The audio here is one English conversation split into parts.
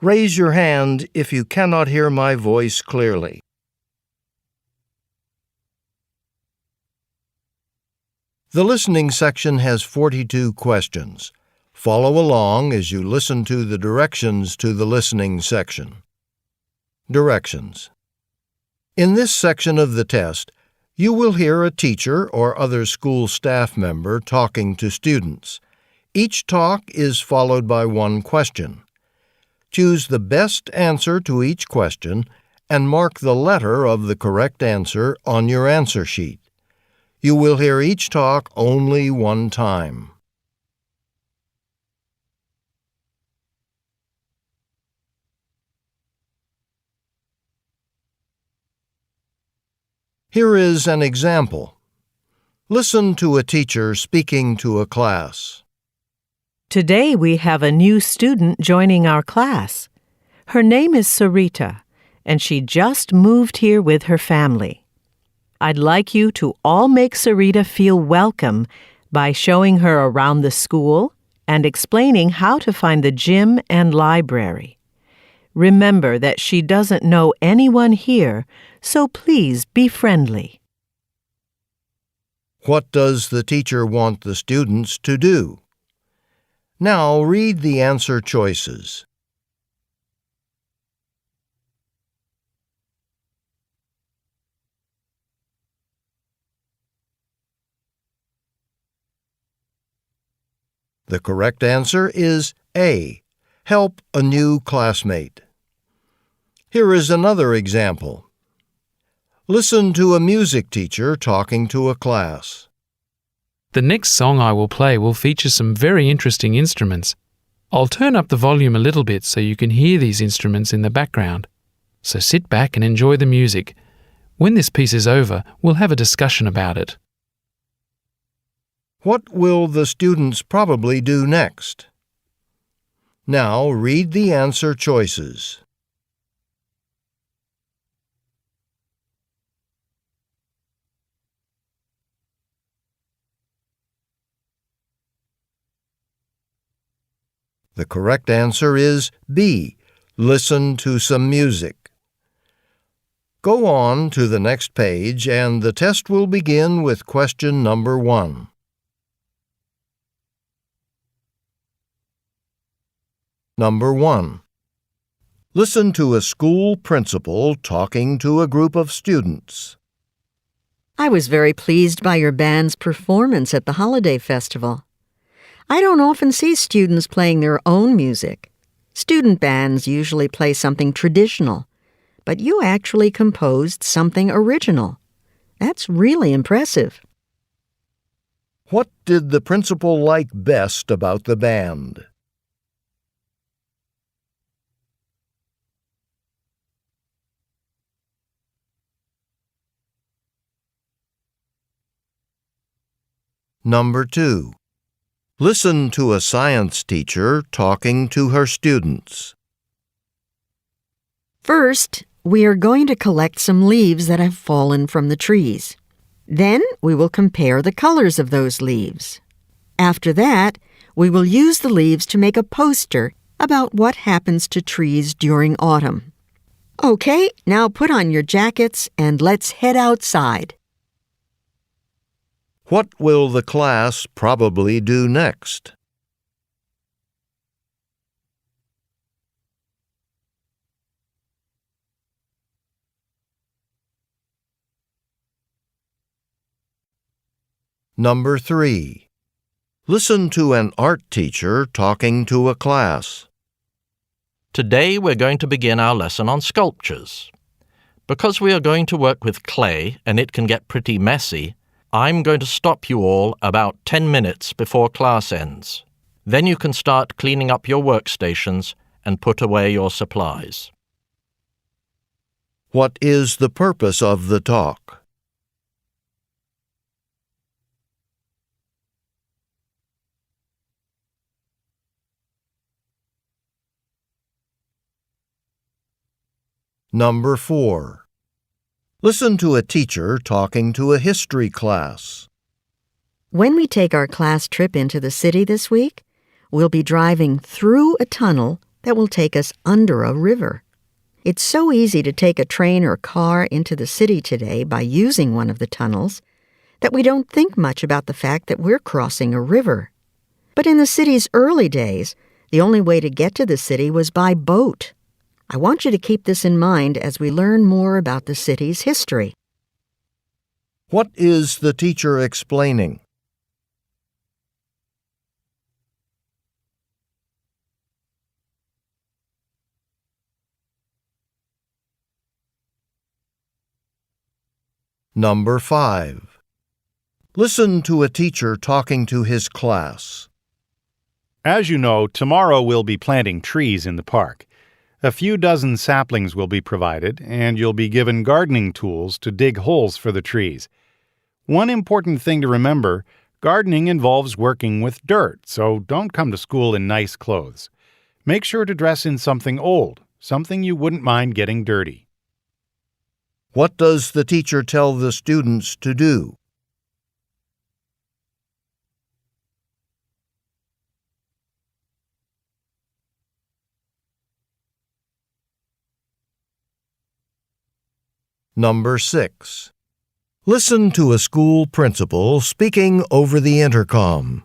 Raise your hand if you cannot hear my voice clearly. The listening section has 42 questions. Follow along as you listen to the directions to the listening section. Directions. In this section of the test, you will hear a teacher or other school staff member talking to students. Each talk is followed by one question. Choose the best answer to each question and mark the letter of the correct answer on your answer sheet. You will hear each talk only one time. Here is an example. Listen to a teacher speaking to a class. Today we have a new student joining our class. Her name is Sarita, and she just moved here with her family. I'd like you to all make Sarita feel welcome by showing her around the school and explaining how to find the gym and library. Remember that she doesn't know anyone here, so please be friendly. What does the teacher want the students to do? Now read the answer choices. The correct answer is A. Help a new classmate. Here is another example. Listen to a music teacher talking to a class. The next song I will play will feature some very interesting instruments. I'll turn up the volume a little bit so you can hear these instruments in the background. So sit back and enjoy the music. When this piece is over, we'll have a discussion about it. What will the students probably do next? Now read the answer choices. The correct answer is B. Listen to some music. Go on to the next page and the test will begin with question number 1. Number 1. Listen to a school principal talking to a group of students. I was very pleased by your band's performance at the holiday festival. I don't often see students playing their own music. Student bands usually play something traditional, but you actually composed something original. That's really impressive. What did the principal like best about the band? Number 2. Listen to a science teacher talking to her students. First, we are going to collect some leaves that have fallen from the trees. Then we will compare the colors of those leaves. After that, we will use the leaves to make a poster about what happens to trees during autumn. Okay, now put on your jackets and let's head outside. What will the class probably do next? Number 3. Listen to an art teacher talking to a class. Today we're going to begin our lesson on sculptures. Because we are going to work with clay and it can get pretty messy, I'm going to stop you all about 10 minutes before class ends. Then you can start cleaning up your workstations and put away your supplies. What is the purpose of the talk? Number 4. Listen to a teacher talking to a history class. When we take our class trip into the city this week, we'll be driving through a tunnel that will take us under a river. It's so easy to take a train or car into the city today by using one of the tunnels that we don't think much about the fact that we're crossing a river. But in the city's early days, the only way to get to the city was by boat. I want you to keep this in mind as we learn more about the city's history. What is the teacher explaining? Number 5. Listen to a teacher talking to his class. As you know, tomorrow we'll be planting trees in the park. A few dozen saplings will be provided, and you'll be given gardening tools to dig holes for the trees. One important thing to remember, gardening involves working with dirt, so don't come to school in nice clothes. Make sure to dress in something old, something you wouldn't mind getting dirty. What does the teacher tell the students to do? Number 6. Listen to a school principal speaking over the intercom.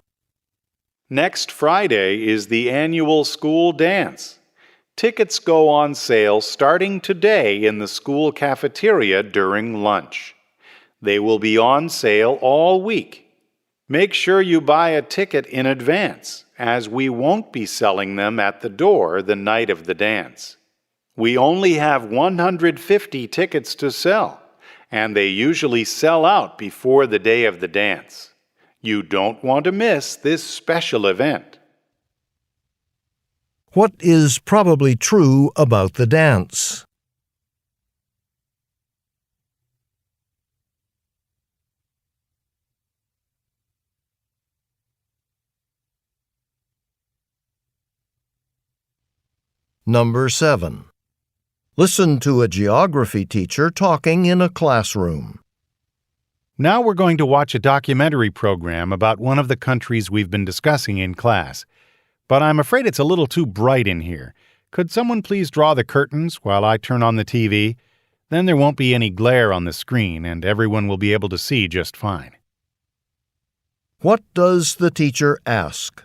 Next Friday is the annual school dance. Tickets go on sale starting today in the school cafeteria during lunch. They will be on sale all week. Make sure you buy a ticket in advance, as we won't be selling them at the door the night of the dance. We only have 150 tickets to sell, and they usually sell out before the day of the dance. You don't want to miss this special event. What is probably true about the dance? Number 7. Listen to a geography teacher talking in a classroom. Now we're going to watch a documentary program about one of the countries we've been discussing in class. But I'm afraid it's a little too bright in here. Could someone please draw the curtains while I turn on the TV? Then there won't be any glare on the screen and everyone will be able to see just fine. What does the teacher ask?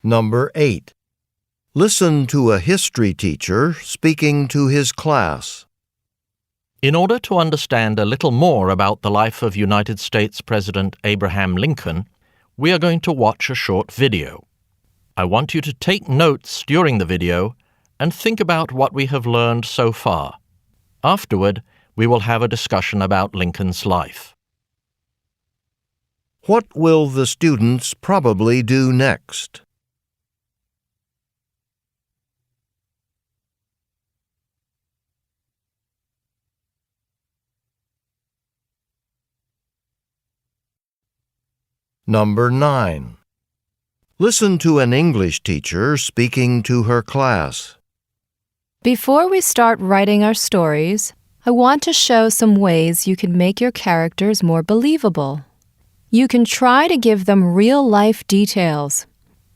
Number 8. Listen to a history teacher speaking to his class. In order to understand a little more about the life of United States President Abraham Lincoln, we are going to watch a short video. I want you to take notes during the video and think about what we have learned so far. Afterward, we will have a discussion about Lincoln's life. What will the students probably do next? Number 9. Listen to an English teacher speaking to her class. Before we start writing our stories, I want to show some ways you can make your characters more believable. You can try to give them real-life details.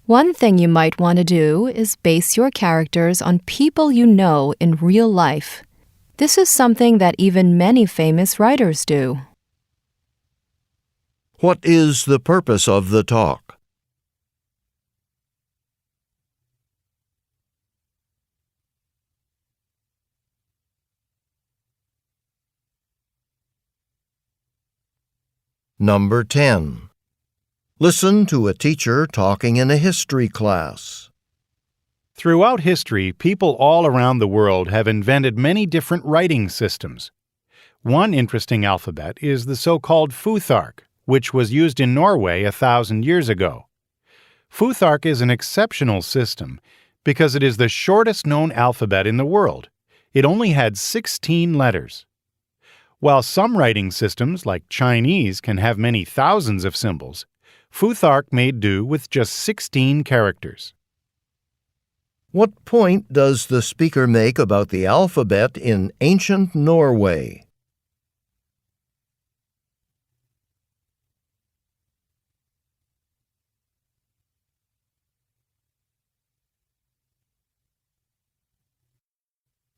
One thing you might want to do is base your characters on people you know in real life. This is something that even many famous writers do. What is the purpose of the talk? Number 10. Listen to a teacher talking in a history class. Throughout history, people all around the world have invented many different writing systems. One interesting alphabet is the so-called Futhark, which was used in Norway 1,000 years ago. Futhark is an exceptional system because it is the shortest known alphabet in the world. It only had 16 letters. While some writing systems, like Chinese, can have many thousands of symbols, Futhark made do with just 16 characters. What point does the speaker make about the alphabet in ancient Norway?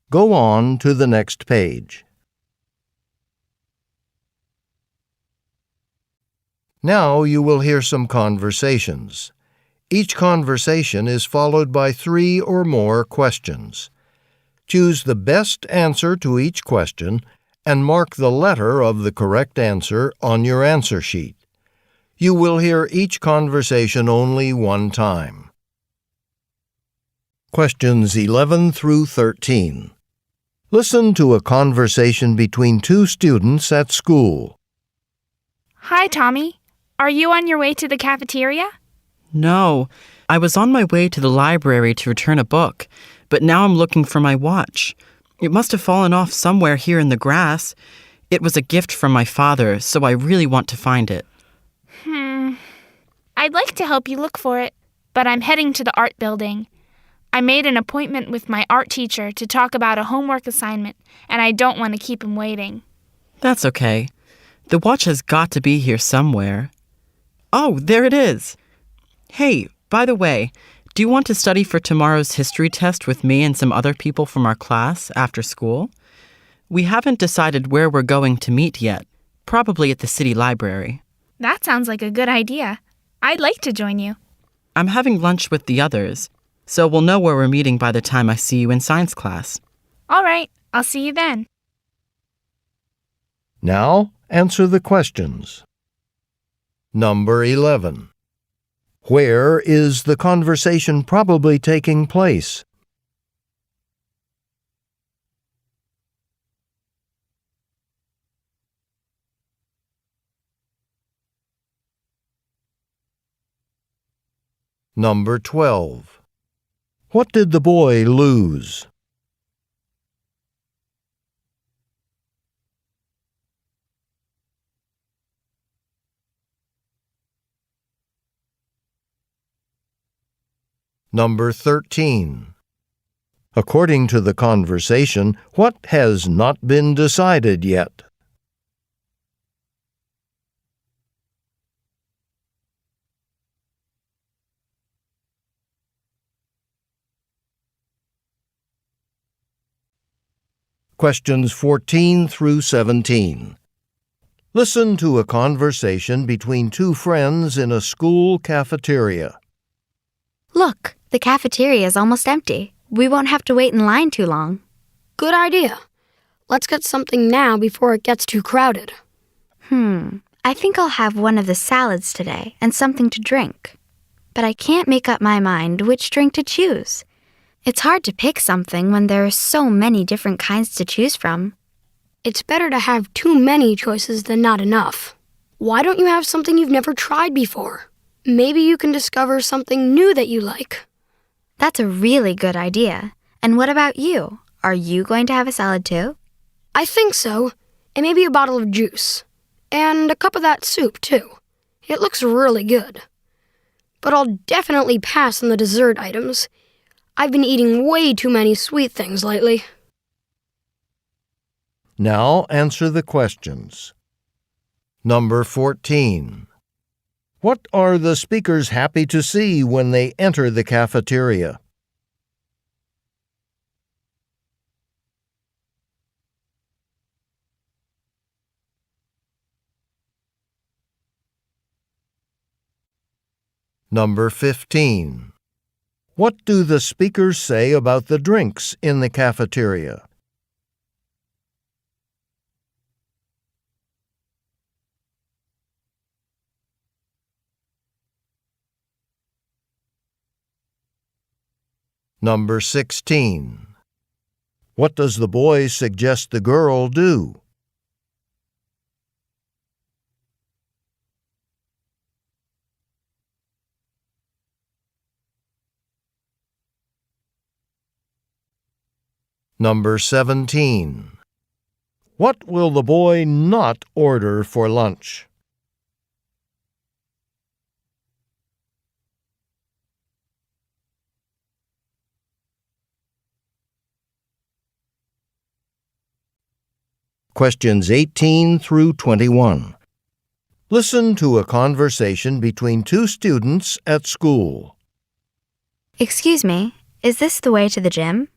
Go on to the next page. Now you will hear some conversations. Each conversation is followed by 3 or more questions. Choose the best answer to each question and mark the letter of the correct answer on your answer sheet. You will hear each conversation only one time. Questions 11 through 13. Listen to a conversation between 2 students at school. Hi, Tommy. Are you on your way to the cafeteria? No, I was on my way to the library to return a book, but now I'm looking for my watch. It must have fallen off somewhere here in the grass. It was a gift from my father, so I really want to find it. I'd like to help you look for it, but I'm heading to the art building. I made an appointment with my art teacher to talk about a homework assignment, and I don't want to keep him waiting. That's okay. The watch has got to be here somewhere. Oh, there it is. Hey, by the way, do you want to study for tomorrow's history test with me and some other people from our class after school? We haven't decided where we're going to meet yet. Probably at the city library. That sounds like a good idea. I'd like to join you. I'm having lunch with the others, so we'll know where we're meeting by the time I see you in science class. All right, I'll see you then. Now, answer the questions. Number 11. Where is the conversation probably taking place? Number 12. What did the boy lose? Number 13. According to the conversation, what has not been decided yet? Questions 14 through 17. Listen to a conversation between 2 friends in a school cafeteria. Look, the cafeteria is almost empty. We won't have to wait in line too long. Good idea. Let's get something now before it gets too crowded. I think I'll have one of the salads today and something to drink. But I can't make up my mind which drink to choose. It's hard to pick something when there are so many different kinds to choose from. It's better to have too many choices than not enough. Why don't you have something you've never tried before? Maybe you can discover something new that you like. That's a really good idea. And what about you? Are you going to have a salad too? I think so. And maybe a bottle of juice. And a cup of that soup, too. It looks really good. But I'll definitely pass on the dessert items. I've been eating way too many sweet things lately. Now answer the questions. Number 14. What are the speakers happy to see when they enter the cafeteria? Number 15. What do the speakers say about the drinks in the cafeteria? Number 16. What does the boy suggest the girl do? Number 17. What will the boy not order for lunch? Questions 18 through 21. Listen to a conversation between two students at school. Excuse me, is this the way to the gym?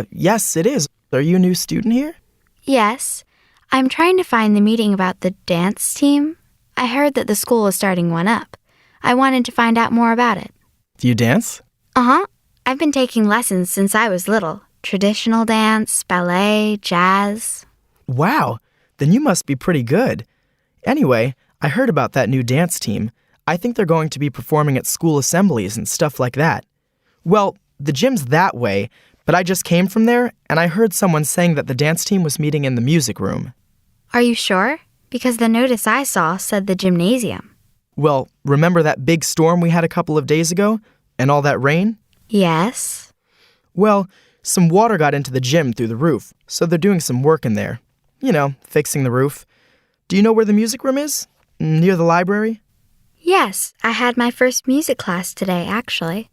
Yes, it is. Are you a new student here? Yes. I'm trying to find the meeting about the dance team. I heard that the school is starting one up. I wanted to find out more about it. Do you dance? Uh-huh. I've been taking lessons since I was little. Traditional dance, ballet, jazz. Wow, then you must be pretty good. Anyway, I heard about that new dance team. I think they're going to be performing at school assemblies and stuff like that. Well, the gym's that way, but I just came from there, and I heard someone saying that the dance team was meeting in the music room. Are you sure? Because the notice I saw said the gymnasium. Well, remember that big storm we had a couple of days ago? And all that rain? Yes. Well, some water got into the gym through the roof, so they're doing some work in there. You know, fixing the roof. Do you know where the music room is? Near the library? Yes, I had my first music class today, actually.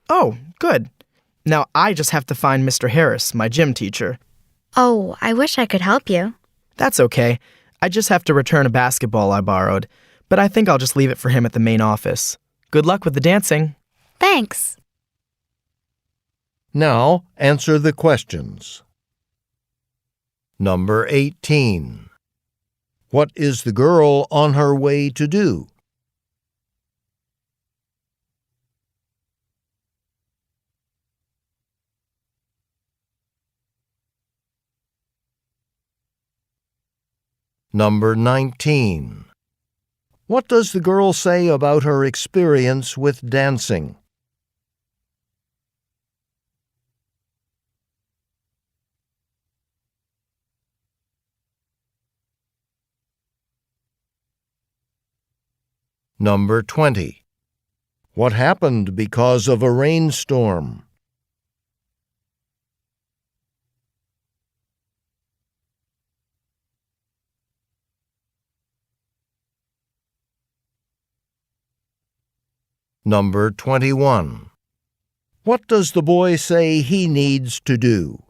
Oh, good. Now I just have to find Mr. Harris, my gym teacher. Oh, I wish I could help you. That's okay. I just have to return a basketball I borrowed, but I think I'll just leave it for him at the main office. Good luck with the dancing. Thanks. Now, answer the questions. Number 18. What is the girl on her way to do? Number 19. What does the girl say about her experience with dancing? Number 20. What happened because of a rainstorm? Number 21. What does the boy say he needs to do?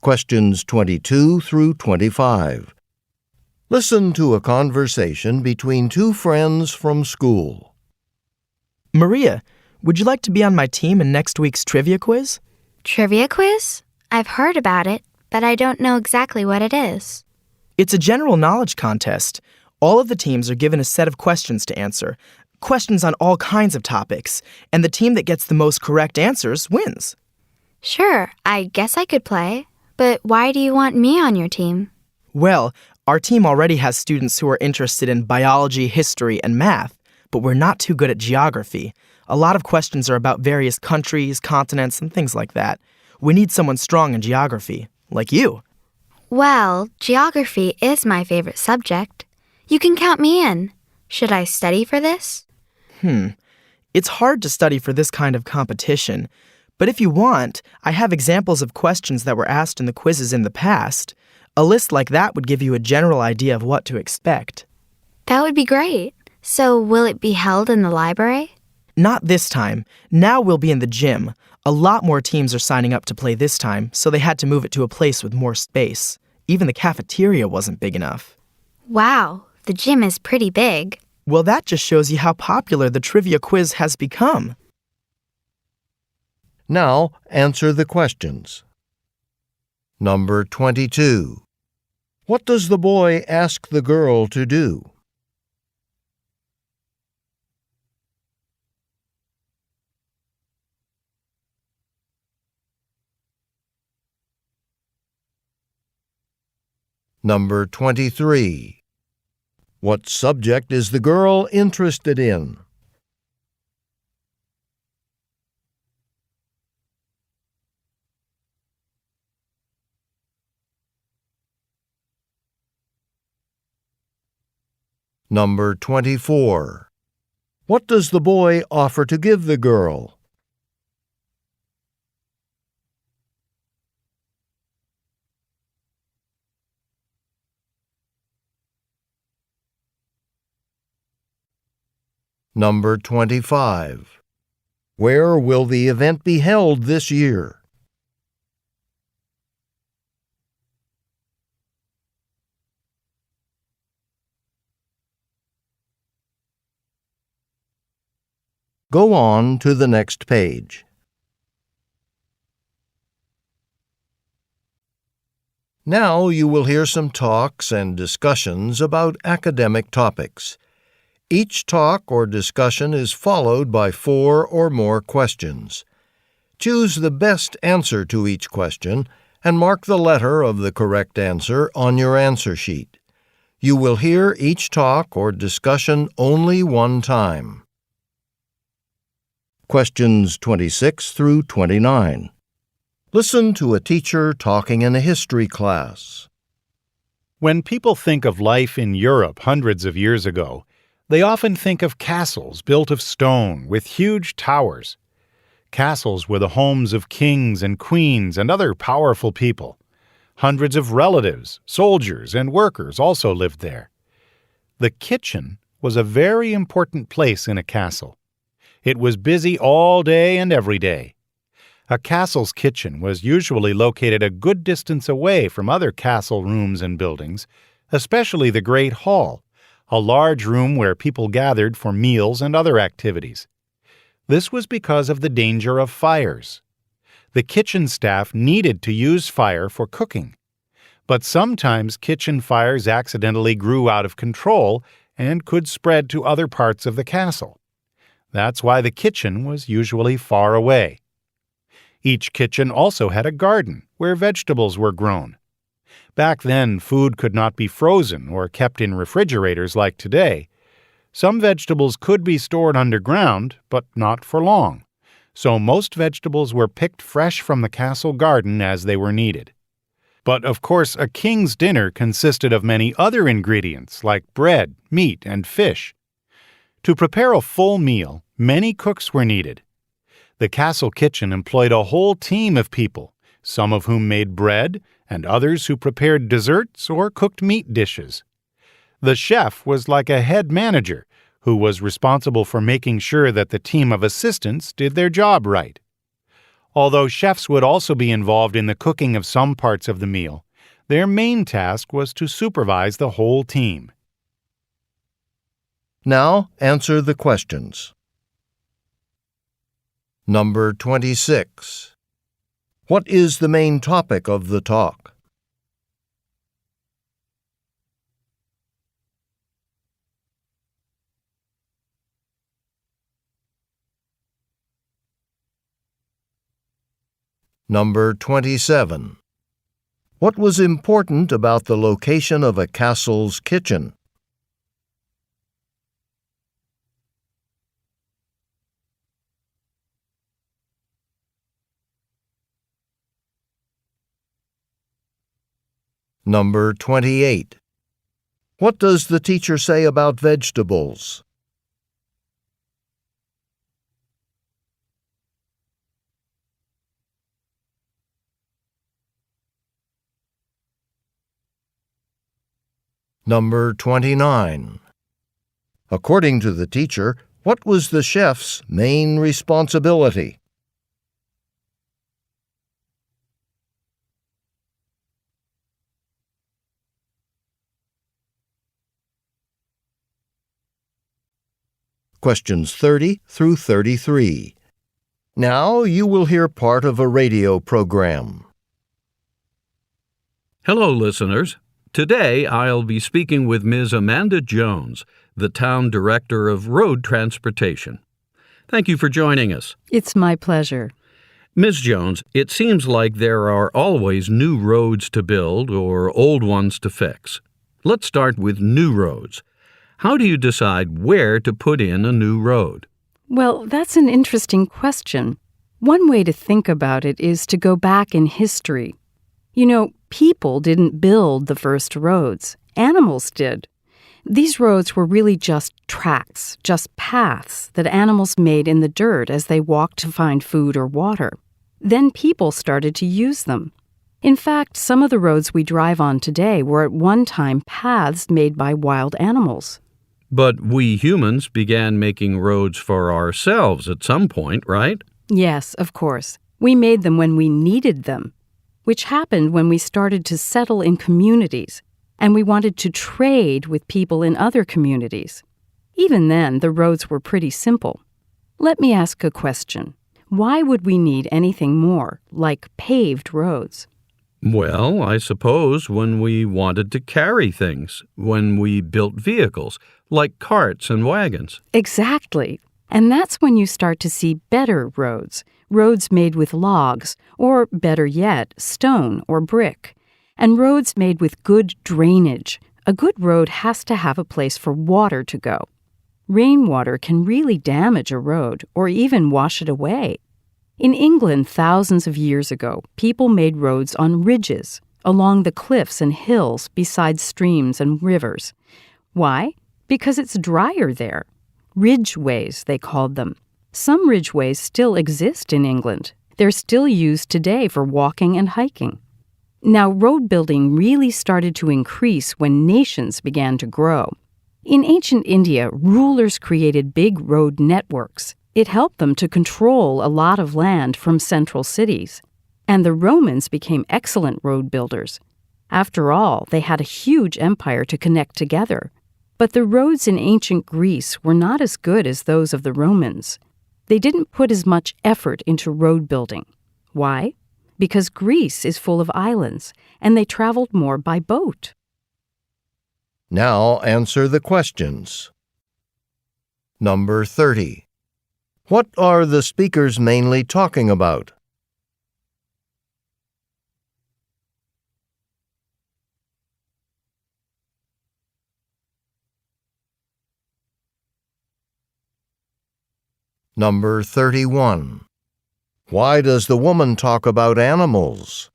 Questions 22 through 25. Listen to a conversation between two friends from school. Maria, would you like to be on my team in next week's trivia quiz? Trivia quiz? I've heard about it, but I don't know exactly what it is. It's a general knowledge contest. All of the teams are given a set of questions to answer, questions on all kinds of topics, and the team that gets the most correct answers wins. Sure, I guess I could play. But why do you want me on your team? Well, our team already has students who are interested in biology, history, and math, but we're not too good at geography. A lot of questions are about various countries, continents, and things like that. We need someone strong in geography, like you. Well, geography is my favorite subject. You can count me in. Should I study for this? It's hard to study for this kind of competition. But if you want, I have examples of questions that were asked in the quizzes in the past. A list like that would give you a general idea of what to expect. That would be great. So will it be held in the library? Not this time. Now we'll be in the gym. A lot more teams are signing up to play this time, so they had to move it to a place with more space. Even the cafeteria wasn't big enough. Wow, the gym is pretty big. Well, that just shows you how popular the trivia quiz has become. Now, answer the questions. Number 22. What does the boy ask the girl to do? Number 23. What subject is the girl interested in? Number 24. What does the boy offer to give the girl? Number 25. Where will the event be held this year? Go on to the next page. Now you will hear some talks and discussions about academic topics. Each talk or discussion is followed by 4 or more questions. Choose the best answer to each question and mark the letter of the correct answer on your answer sheet. You will hear each talk or discussion only one time. Questions 26 through 29. Listen to a teacher talking in a history class. When people think of life in Europe hundreds of years ago, they often think of castles built of stone with huge towers. Castles were the homes of kings and queens and other powerful people. Hundreds of relatives, soldiers, and workers also lived there. The kitchen was a very important place in a castle. It was busy all day and every day. A castle's kitchen was usually located a good distance away from other castle rooms and buildings, especially the Great Hall, a large room where people gathered for meals and other activities. This was because of the danger of fires. The kitchen staff needed to use fire for cooking. But sometimes kitchen fires accidentally grew out of control and could spread to other parts of the castle. That's why the kitchen was usually far away. Each kitchen also had a garden where vegetables were grown. Back then, food could not be frozen or kept in refrigerators like today. Some vegetables could be stored underground, but not for long. So most vegetables were picked fresh from the castle garden as they were needed. But of course, a king's dinner consisted of many other ingredients like bread, meat, and fish. To prepare a full meal, many cooks were needed. The castle kitchen employed a whole team of people, some of whom made bread, and others who prepared desserts or cooked meat dishes. The chef was like a head manager, who was responsible for making sure that the team of assistants did their job right. Although chefs would also be involved in the cooking of some parts of the meal, their main task was to supervise the whole team. Now answer the questions. Number 26. What is the main topic of the talk? Number 27. What was important about the location of a castle's kitchen? Number 28. What does the teacher say about vegetables? Number 29. According to the teacher, what was the chef's main responsibility? Questions 30 through 33. Now you will hear part of a radio program. Hello, listeners. Today I'll be speaking with Ms. Amanda Jones, the Town Director of Road Transportation. Thank you for joining us. It's my pleasure. Ms. Jones, it seems like there are always new roads to build or old ones to fix. Let's start with new roads. How do you decide where to put in a new road? Well, that's an interesting question. One way to think about it is to go back in history. You know, people didn't build the first roads. Animals did. These roads were really just tracks, just paths that animals made in the dirt as they walked to find food or water. Then people started to use them. In fact, some of the roads we drive on today were at one time paths made by wild animals. But we humans began making roads for ourselves at some point, right? Yes, of course. We made them when we needed them, which happened when we started to settle in communities, and we wanted to trade with people in other communities. Even then, the roads were pretty simple. Let me ask a question. Why would we need anything more, like paved roads? Well, I suppose when we wanted to carry things, when we built vehicles, like carts and wagons. Exactly. And that's when you start to see better roads, roads made with logs, or better yet, stone or brick, and roads made with good drainage. A good road has to have a place for water to go. Rainwater can really damage a road or even wash it away. In England, thousands of years ago, people made roads on ridges, along the cliffs and hills beside streams and rivers. Why? Because it's drier there. Ridgeways, they called them. Some ridgeways still exist in England. They're still used today for walking and hiking. Now, road building really started to increase when nations began to grow. In ancient India, rulers created big road networks. It helped them to control a lot of land from central cities. And the Romans became excellent road builders. After all, they had a huge empire to connect together. But the roads in ancient Greece were not as good as those of the Romans. They didn't put as much effort into road building. Why? Because Greece is full of islands, and they traveled more by boat. Now answer the questions. Number 30. What are the speakers mainly talking about? Number 31. Why does the woman talk about animals?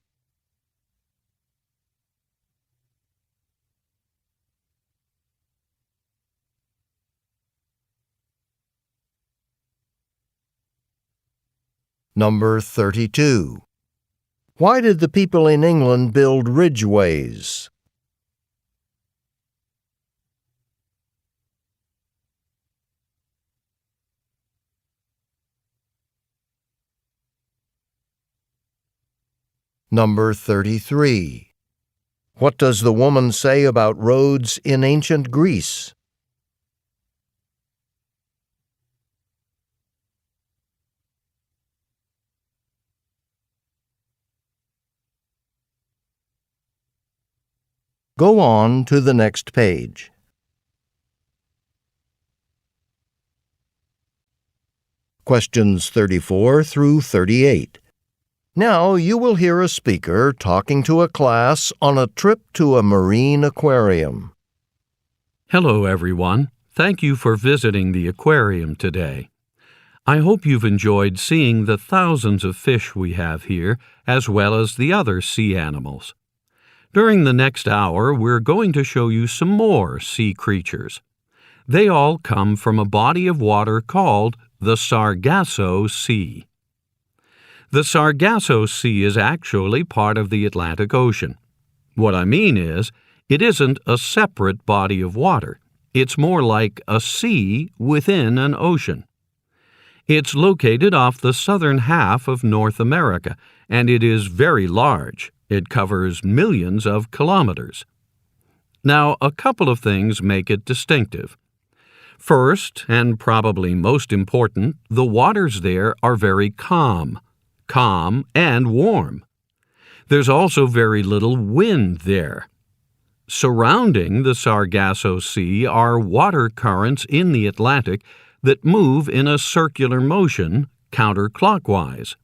Number 32. Why did the people in England build ridgeways? Number 33. What does the woman say about roads in ancient Greece? Go on to the next page. Questions 34 through 38. Now you will hear a speaker talking to a class on a trip to a marine aquarium. Hello, everyone. Thank you for visiting the aquarium today. I hope you've enjoyed seeing the thousands of fish we have here, as well as the other sea animals. During the next hour, we're going to show you some more sea creatures. They all come from a body of water called the Sargasso Sea. The Sargasso Sea is actually part of the Atlantic Ocean. What I mean is, it isn't a separate body of water. It's more like a sea within an ocean. It's located off the southern half of North America, and it is very large. It covers millions of kilometers. Now, a couple of things make it distinctive. First, and probably most important, the waters there are very calm and warm. There's also very little wind there. Surrounding the Sargasso Sea are water currents in the Atlantic that move in a circular motion counterclockwise.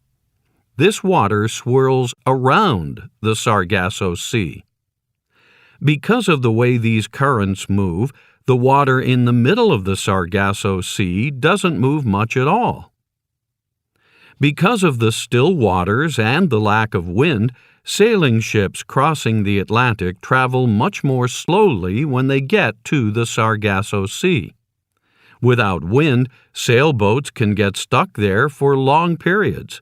This water swirls around the Sargasso Sea. Because of the way these currents move, the water in the middle of the Sargasso Sea doesn't move much at all. Because of the still waters and the lack of wind, sailing ships crossing the Atlantic travel much more slowly when they get to the Sargasso Sea. Without wind, sailboats can get stuck there for long periods.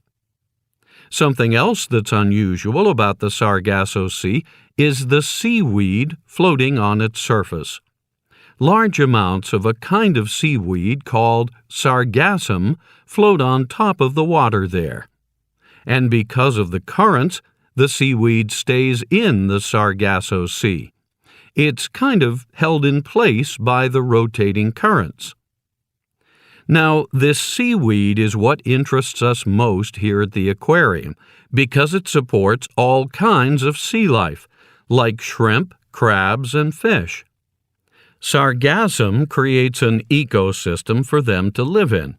Something else that's unusual about the Sargasso Sea is the seaweed floating on its surface. Large amounts of a kind of seaweed called sargassum float on top of the water there. And because of the currents, the seaweed stays in the Sargasso Sea. It's kind of held in place by the rotating currents. Now, this seaweed is what interests us most here at the aquarium because it supports all kinds of sea life, like shrimp, crabs, and fish. Sargassum creates an ecosystem for them to live in.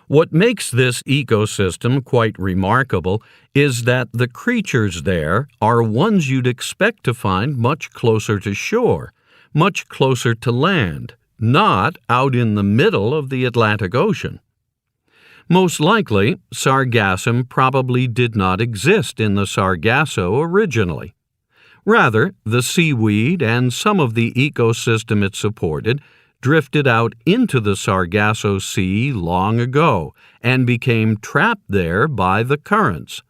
What makes this ecosystem quite remarkable is that the creatures there are ones you'd expect to find much closer to shore, much closer to land, not out in the middle of the Atlantic Ocean. Most likely, sargassum probably did not exist in the Sargasso originally. Rather, the seaweed and some of the ecosystem it supported drifted out into the Sargasso Sea long ago and became trapped there by the currents.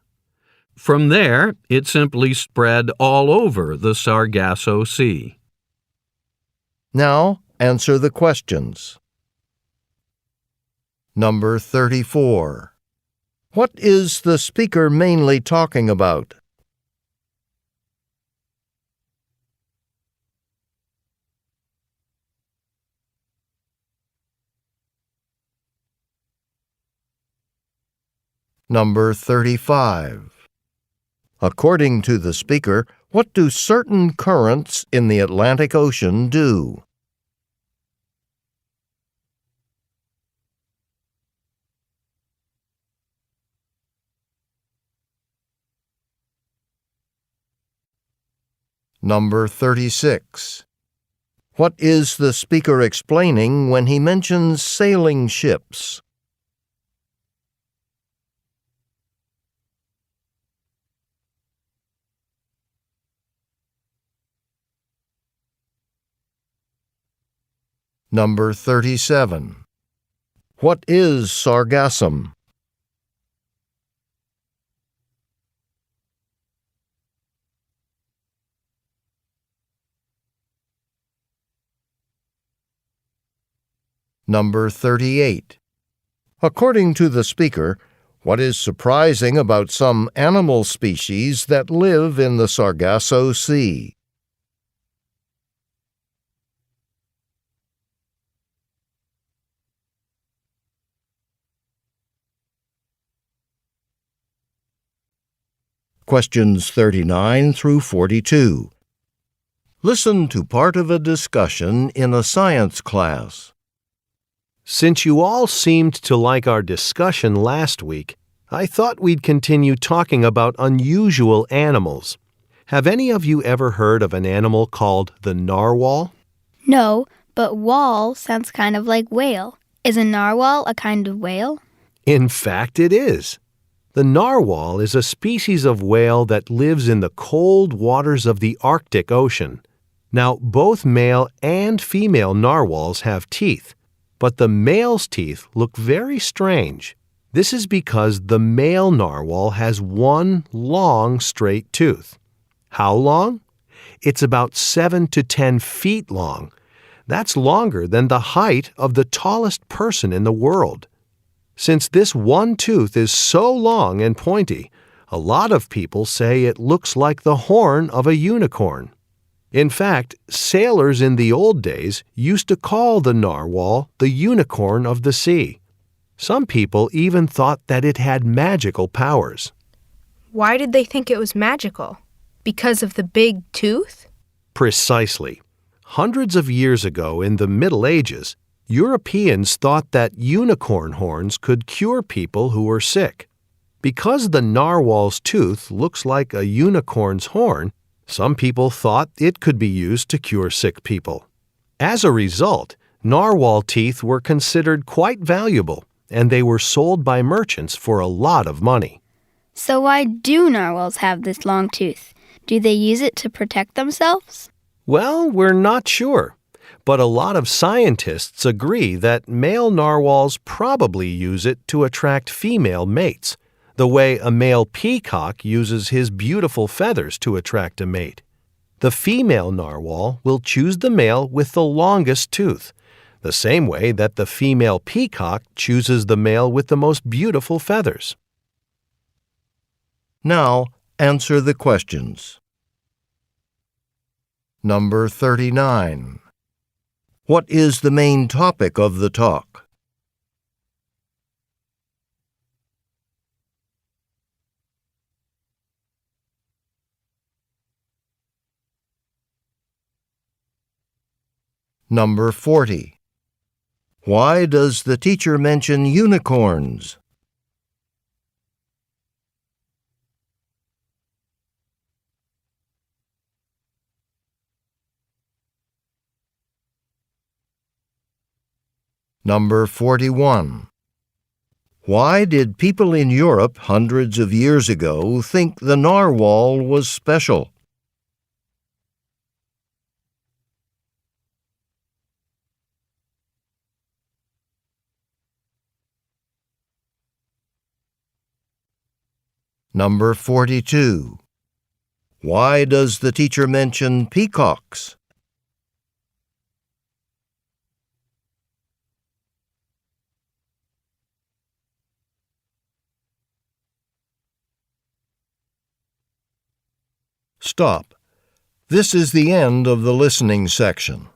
From there, it simply spread all over the Sargasso Sea. Now, answer the questions. Number 34. What is the speaker mainly talking about? Number 35. According to the speaker, what do certain currents in the Atlantic Ocean do? Number 36. What is the speaker explaining when he mentions sailing ships? Number 37. What is sargassum? Number 38. According to the speaker, what is surprising about some animal species that live in the Sargasso Sea? Questions 39 through 42. Listen to part of a discussion in a science class. Since you all seemed to like our discussion last week, I thought we'd continue talking about unusual animals. Have any of you ever heard of an animal called the narwhal? No, but whale sounds kind of like whale. Is a narwhal a kind of whale? In fact, it is. The narwhal is a species of whale that lives in the cold waters of the Arctic Ocean. Now, both male and female narwhals have teeth, but the male's teeth look very strange. This is because the male narwhal has one long, straight tooth. How long? It's about 7 to 10 feet long. That's longer than the height of the tallest person in the world. Since this one tooth is so long and pointy, a lot of people say it looks like the horn of a unicorn. In fact, sailors in the old days used to call the narwhal the unicorn of the sea. Some people even thought that it had magical powers. Why did they think it was magical? Because of the big tooth? Precisely. Hundreds of years ago in the Middle Ages, Europeans thought that unicorn horns could cure people who were sick. Because the narwhal's tooth looks like a unicorn's horn, some people thought it could be used to cure sick people. As a result, narwhal teeth were considered quite valuable, and they were sold by merchants for a lot of money. So why do narwhals have this long tooth? Do they use it to protect themselves? Well, we're not sure. But a lot of scientists agree that male narwhals probably use it to attract female mates, the way a male peacock uses his beautiful feathers to attract a mate. The female narwhal will choose the male with the longest tooth, the same way that the female peacock chooses the male with the most beautiful feathers. Now, answer the questions. Number 39. What is the main topic of the talk? Number 40. Why does the teacher mention unicorns? Number 41. Why did people in Europe hundreds of years ago think the narwhal was special? Number 42. Why does the teacher mention peacocks? Stop. This is the end of the listening section.